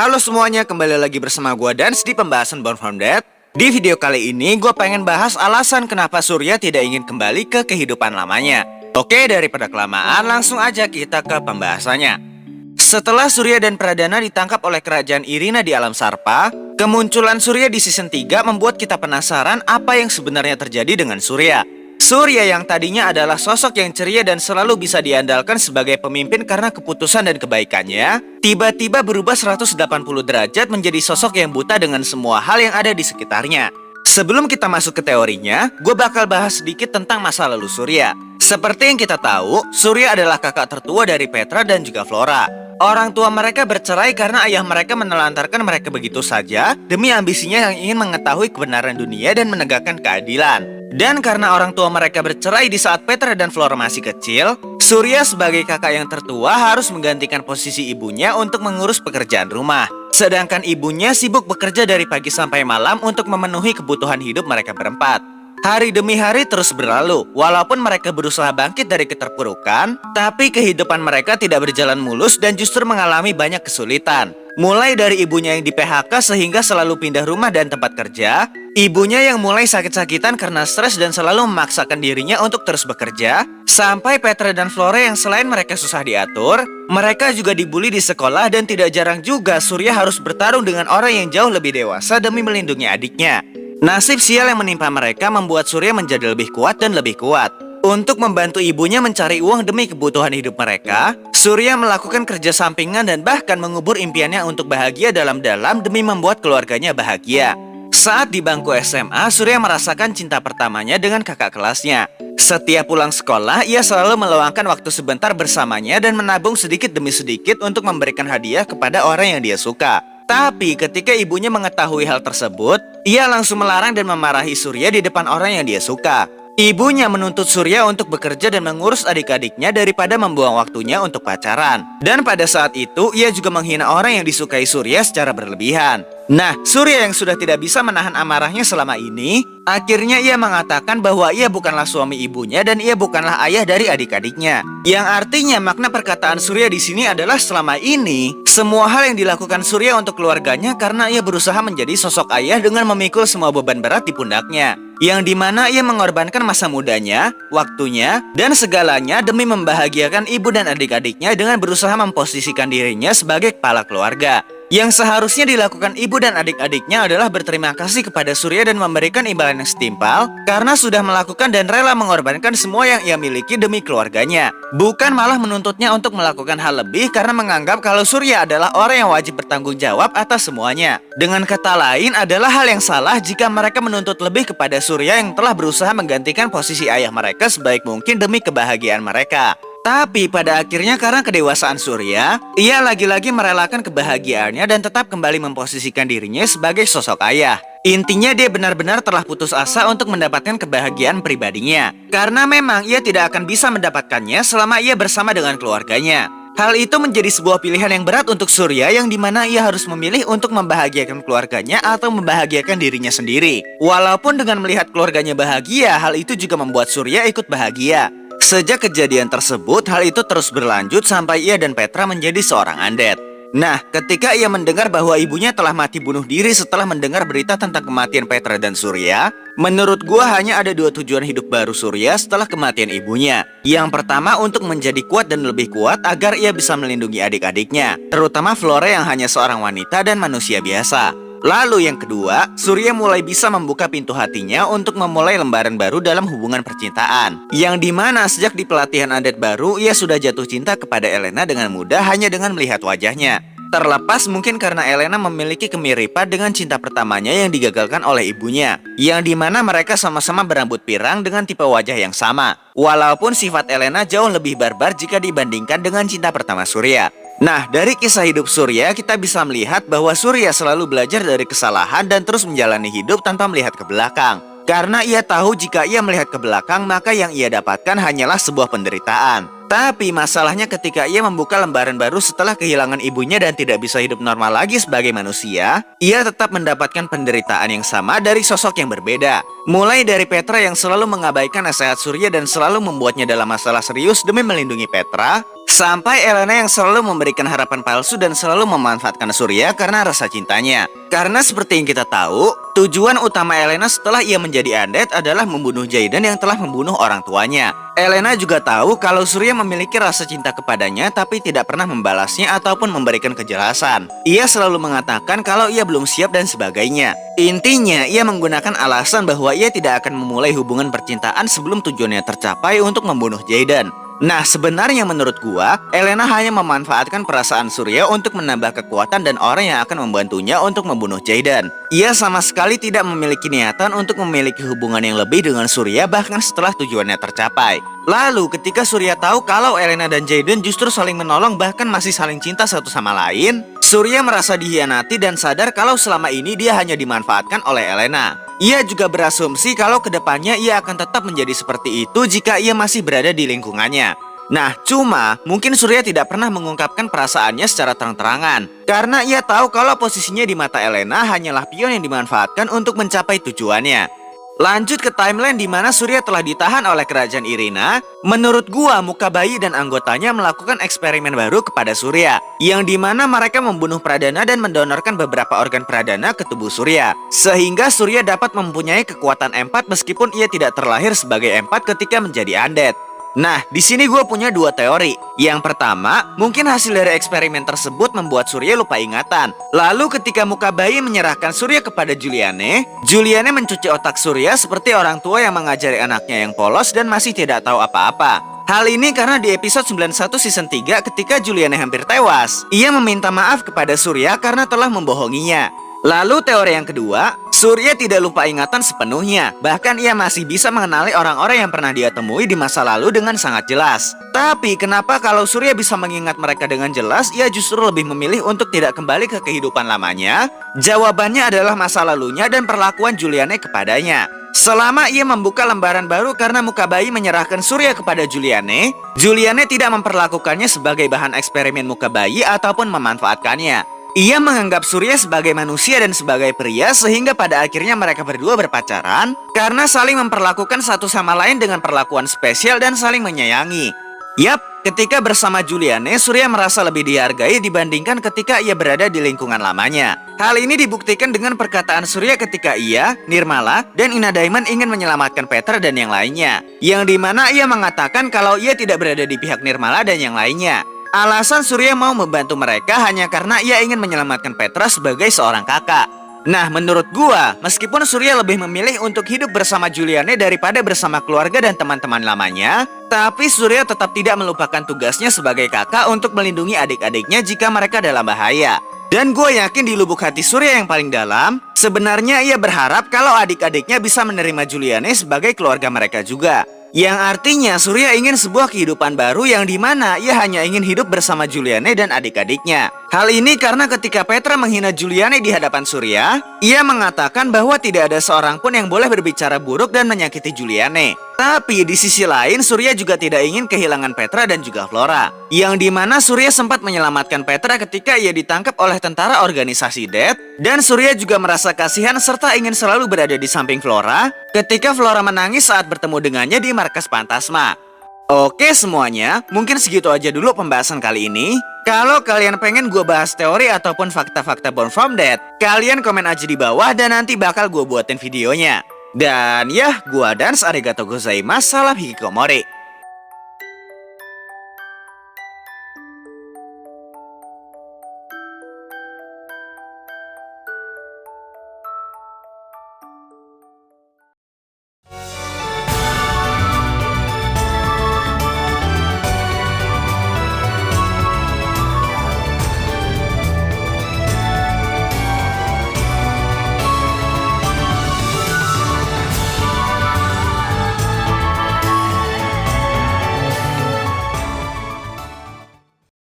Halo semuanya, kembali lagi bersama gua Dans di pembahasan Born From Dead. Di video kali ini gue pengen bahas alasan kenapa Surya tidak ingin kembali ke kehidupan lamanya. Oke, daripada kelamaan langsung aja kita ke pembahasannya. Setelah Surya dan Pradana ditangkap oleh kerajaan Irina di alam Sarpa, kemunculan Surya di season 3 membuat kita penasaran apa yang sebenarnya terjadi dengan Surya. Surya yang tadinya adalah sosok yang ceria dan selalu bisa diandalkan sebagai pemimpin karena keputusan dan kebaikannya, tiba-tiba berubah 180 derajat menjadi sosok yang buta dengan semua hal yang ada di sekitarnya. Sebelum kita masuk ke teorinya, gue bakal bahas sedikit tentang masa lalu Surya. Seperti yang kita tahu, Surya adalah kakak tertua dari Petra dan juga Flora. Orang tua mereka bercerai karena ayah mereka menelantarkan mereka begitu saja demi ambisinya yang ingin mengetahui kebenaran dunia dan menegakkan keadilan. Dan karena orang tua mereka bercerai di saat Petra dan Flora masih kecil, Surya sebagai kakak yang tertua harus menggantikan posisi ibunya untuk mengurus pekerjaan rumah. Sedangkan ibunya sibuk bekerja dari pagi sampai malam untuk memenuhi kebutuhan hidup mereka berempat. Hari demi hari terus berlalu, walaupun mereka berusaha bangkit dari keterpurukan, tapi kehidupan mereka tidak berjalan mulus dan justru mengalami banyak kesulitan. Mulai dari ibunya yang di PHK sehingga selalu pindah rumah dan tempat kerja, ibunya yang mulai sakit-sakitan karena stres dan selalu memaksakan dirinya untuk terus bekerja, sampai Petra dan Flora yang selain mereka susah diatur, mereka juga dibully di sekolah dan tidak jarang juga Surya harus bertarung dengan orang yang jauh lebih dewasa demi melindungi adiknya. Nasib sial yang menimpa mereka membuat Surya menjadi lebih kuat dan lebih kuat. Untuk membantu ibunya mencari uang demi kebutuhan hidup mereka, Surya melakukan kerja sampingan dan bahkan mengubur impiannya untuk bahagia dalam-dalam demi membuat keluarganya bahagia. Saat di bangku SMA, Surya merasakan cinta pertamanya dengan kakak kelasnya. Setiap pulang sekolah, ia selalu meluangkan waktu sebentar bersamanya dan menabung sedikit demi sedikit untuk memberikan hadiah kepada orang yang dia suka. Tapi ketika ibunya mengetahui hal tersebut, ia langsung melarang dan memarahi Surya di depan orang yang dia suka. Ibunya menuntut Surya untuk bekerja dan mengurus adik-adiknya daripada membuang waktunya untuk pacaran. Dan pada saat itu, ia juga menghina orang yang disukai Surya secara berlebihan. Nah, Surya yang sudah tidak bisa menahan amarahnya selama ini, akhirnya ia mengatakan bahwa ia bukanlah suami ibunya dan ia bukanlah ayah dari adik-adiknya. Yang artinya makna perkataan Surya di sini adalah selama ini, semua hal yang dilakukan Surya untuk keluarganya karena ia berusaha menjadi sosok ayah dengan memikul semua beban berat di pundaknya. Yang dimana ia mengorbankan masa mudanya, waktunya, dan segalanya demi membahagiakan ibu dan adik-adiknya dengan berusaha memposisikan dirinya sebagai kepala keluarga. Yang seharusnya dilakukan ibu dan adik-adiknya adalah berterima kasih kepada Surya dan memberikan imbalan yang setimpal karena sudah melakukan dan rela mengorbankan semua yang ia miliki demi keluarganya. Bukan malah menuntutnya untuk melakukan hal lebih karena menganggap kalau Surya adalah orang yang wajib bertanggung jawab atas semuanya. Dengan kata lain adalah hal yang salah jika mereka menuntut lebih kepada Surya yang telah berusaha menggantikan posisi ayah mereka sebaik mungkin demi kebahagiaan mereka. Tapi pada akhirnya karena kedewasaan Surya, ia lagi-lagi merelakan kebahagiaannya dan tetap kembali memposisikan dirinya sebagai sosok ayah. Intinya dia benar-benar telah putus asa untuk mendapatkan kebahagiaan pribadinya. Karena memang ia tidak akan bisa mendapatkannya selama ia bersama dengan keluarganya. Hal itu menjadi sebuah pilihan yang berat untuk Surya yang dimana ia harus memilih untuk membahagiakan keluarganya atau membahagiakan dirinya sendiri. Walaupun dengan melihat keluarganya bahagia, hal itu juga membuat Surya ikut bahagia. Sejak kejadian tersebut, hal itu terus berlanjut sampai ia dan Petra menjadi seorang undead. Nah, ketika ia mendengar bahwa ibunya telah mati bunuh diri setelah mendengar berita tentang kematian Petra dan Surya, menurut gua hanya ada dua tujuan hidup baru Surya setelah kematian ibunya. Yang pertama untuk menjadi kuat dan lebih kuat agar ia bisa melindungi adik-adiknya, terutama Flora yang hanya seorang wanita dan manusia biasa. Lalu yang kedua, Surya mulai bisa membuka pintu hatinya untuk memulai lembaran baru dalam hubungan percintaan. Yang dimana sejak di pelatihan undead baru, ia sudah jatuh cinta kepada Elena dengan mudah hanya dengan melihat wajahnya. Terlepas mungkin karena Elena memiliki kemiripan dengan cinta pertamanya yang digagalkan oleh ibunya. Yang dimana mereka sama-sama berambut pirang dengan tipe wajah yang sama. Walaupun sifat Elena jauh lebih barbar jika dibandingkan dengan cinta pertama Surya. Nah, dari kisah hidup Surya, kita bisa melihat bahwa Surya selalu belajar dari kesalahan dan terus menjalani hidup tanpa melihat ke belakang. Karena ia tahu jika ia melihat ke belakang, maka yang ia dapatkan hanyalah sebuah penderitaan. Tapi masalahnya ketika ia membuka lembaran baru setelah kehilangan ibunya dan tidak bisa hidup normal lagi sebagai manusia, ia tetap mendapatkan penderitaan yang sama dari sosok yang berbeda. Mulai dari Petra yang selalu mengabaikan nasihat Surya dan selalu membuatnya dalam masalah serius demi melindungi Petra, Sampai Elena yang selalu memberikan harapan palsu dan selalu memanfaatkan Surya karena rasa cintanya. Karena seperti yang kita tahu, tujuan utama Elena setelah ia menjadi undead adalah membunuh Jayden yang telah membunuh orang tuanya. Elena juga tahu kalau Surya memiliki rasa cinta kepadanya tapi tidak pernah membalasnya ataupun memberikan kejelasan. Ia selalu mengatakan kalau ia belum siap dan sebagainya. Intinya, ia menggunakan alasan bahwa ia tidak akan memulai hubungan percintaan sebelum tujuannya tercapai untuk membunuh Jayden. Nah, sebenarnya menurut gua, Elena hanya memanfaatkan perasaan Surya untuk menambah kekuatan dan orang yang akan membantunya untuk membunuh Jayden. Ia sama sekali tidak memiliki niatan untuk memiliki hubungan yang lebih dengan Surya bahkan setelah tujuannya tercapai. Lalu, ketika Surya tahu kalau Elena dan Jayden justru saling menolong bahkan masih saling cinta satu sama lain, Surya merasa dikhianati dan sadar kalau selama ini dia hanya dimanfaatkan oleh Elena. Ia juga berasumsi kalau kedepannya ia akan tetap menjadi seperti itu jika ia masih berada di lingkungannya. Nah, cuma mungkin Surya tidak pernah mengungkapkan perasaannya secara terang-terangan. Karena ia tahu kalau posisinya di mata Elena hanyalah pion yang dimanfaatkan untuk mencapai tujuannya. Lanjut ke timeline di mana Surya telah ditahan oleh kerajaan Irina. Menurut gua, muka bayi dan anggotanya melakukan eksperimen baru kepada Surya, yang dimana mereka membunuh Pradana dan mendonorkan beberapa organ Pradana ke tubuh Surya, sehingga Surya dapat mempunyai kekuatan empat meskipun ia tidak terlahir sebagai empat ketika menjadi undead. Nah, di sini gue punya dua teori. Yang pertama, mungkin hasil dari eksperimen tersebut membuat Surya lupa ingatan. Lalu ketika muka bayi menyerahkan Surya kepada Juliane, Juliane mencuci otak Surya seperti orang tua yang mengajari anaknya yang polos dan masih tidak tahu apa-apa. Hal ini karena di episode 91 season 3 ketika Juliane hampir tewas, ia meminta maaf kepada Surya karena telah membohonginya. Lalu teori yang kedua, Surya tidak lupa ingatan sepenuhnya. Bahkan ia masih bisa mengenali orang-orang yang pernah dia temui di masa lalu dengan sangat jelas. Tapi kenapa kalau Surya bisa mengingat mereka dengan jelas, ia justru lebih memilih untuk tidak kembali ke kehidupan lamanya? Jawabannya adalah masa lalunya dan perlakuan Juliane kepadanya. Selama ia membuka lembaran baru karena muka bayi menyerahkan Surya kepada Juliane, Juliane tidak memperlakukannya sebagai bahan eksperimen muka bayi ataupun memanfaatkannya. Ia menganggap Surya sebagai manusia dan sebagai pria sehingga pada akhirnya mereka berdua berpacaran karena saling memperlakukan satu sama lain dengan perlakuan spesial dan saling menyayangi. Yap, ketika bersama Juliane, Surya merasa lebih dihargai dibandingkan ketika ia berada di lingkungan lamanya. Hal ini dibuktikan dengan perkataan Surya ketika ia, Nirmala, dan Ina Diamond ingin menyelamatkan Petra dan yang lainnya. Yang dimana ia mengatakan kalau ia tidak berada di pihak Nirmala dan yang lainnya. Alasan Surya mau membantu mereka hanya karena ia ingin menyelamatkan Petra sebagai seorang kakak. Nah, menurut gua, meskipun Surya lebih memilih untuk hidup bersama Juliane daripada bersama keluarga dan teman-teman lamanya, tapi Surya tetap tidak melupakan tugasnya sebagai kakak untuk melindungi adik-adiknya jika mereka dalam bahaya. Dan gue yakin di lubuk hati Surya yang paling dalam, sebenarnya ia berharap kalau adik-adiknya bisa menerima Juliane sebagai keluarga mereka juga. Yang artinya Surya ingin sebuah kehidupan baru yang dimana ia hanya ingin hidup bersama Juliane dan adik-adiknya. Hal ini karena ketika Petra menghina Juliane di hadapan Surya, ia mengatakan bahwa tidak ada seorang pun yang boleh berbicara buruk dan menyakiti Juliane. Tapi di sisi lain Surya juga tidak ingin kehilangan Petra dan juga Flora. Yang dimana Surya sempat menyelamatkan Petra ketika ia ditangkap oleh tentara organisasi Death. Dan Surya juga merasa kasihan serta ingin selalu berada di samping Flora ketika Flora menangis saat bertemu dengannya di markas Phantasma. Oke semuanya, mungkin segitu aja dulu pembahasan kali ini. Kalau kalian pengen gue bahas teori ataupun fakta-fakta Born From Death, kalian komen aja di bawah dan nanti bakal gue buatin videonya. Dan ya, gua Dans, arigatou gozaimasu, salam hikikomori.